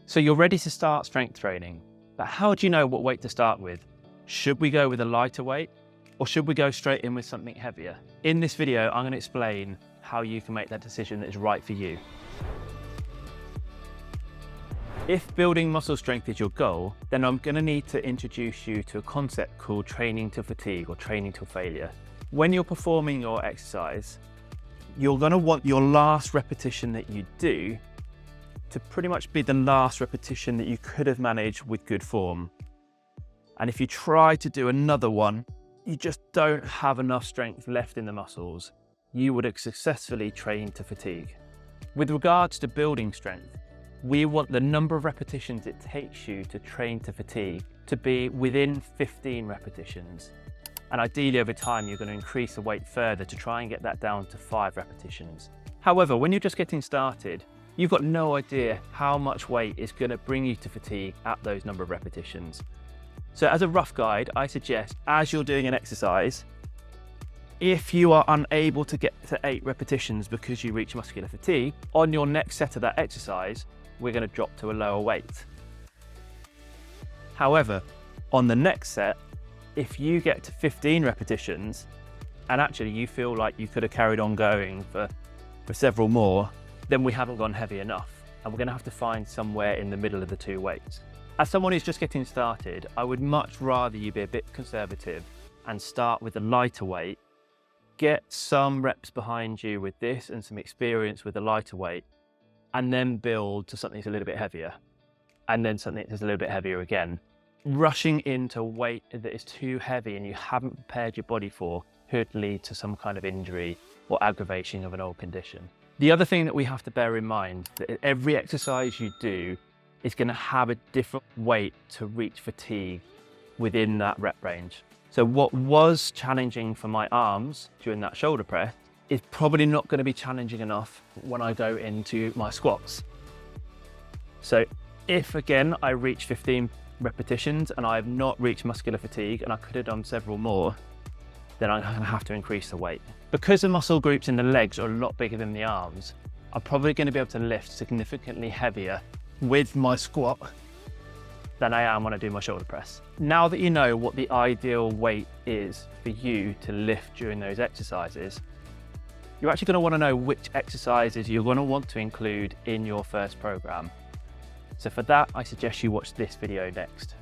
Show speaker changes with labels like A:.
A: So you're ready to start strength training, but how do you know what weight to start with? Should we go with a lighter weight or should we go straight in with something heavier? In this video, I'm going to explain how you can make that decision that is right for you. If building muscle strength is your goal, then I'm going to need to introduce you to a concept called training to fatigue or training to failure. When you're performing your exercise, you're going to want your last repetition that you do to pretty much be the last repetition that you could have managed with good form. And if you try to do another one, you just don't have enough strength left in the muscles. You would have successfully trained to fatigue. With regards to building strength, we want the number of repetitions it takes you to train to fatigue to be within 15 repetitions. And ideally over time, you're going to increase the weight further to try and get that down to 5 repetitions. However, when you're just getting started, you've got no idea how much weight is going to bring you to fatigue at those number of repetitions. So as a rough guide, I suggest as you're doing an exercise, if you are unable to get to 8 repetitions because you reach muscular fatigue, on your next set of that exercise, we're going to drop to a lower weight. However, on the next set, if you get to 15 repetitions and actually you feel like you could have carried on going for several more, then we haven't gone heavy enough and we're going to have to find somewhere in the middle of the 2 weights. As someone who's just getting started, I would much rather you be a bit conservative and start with a lighter weight, get some reps behind you with this and some experience with a lighter weight, and then build to something that's a little bit heavier, and then something that's a little bit heavier again. Rushing into weight that is too heavy and you haven't prepared your body for could lead to some kind of injury or aggravation of an old condition. The other thing that we have to bear in mind is that every exercise you do is going to have a different weight to reach fatigue within that rep range. So what was challenging for my arms during that shoulder press is probably not going to be challenging enough when I go into my squats. So if again I reach 15 repetitions and I have not reached muscular fatigue and I could have done several more, then I'm going to have to increase the weight. Because the muscle groups in the legs are a lot bigger than the arms, I'm probably going to be able to lift significantly heavier with my squat than I am when I do my shoulder press. Now that you know what the ideal weight is for you to lift during those exercises, you're actually going to want to know which exercises you're going to want to include in your first program. So for that, I suggest you watch this video next.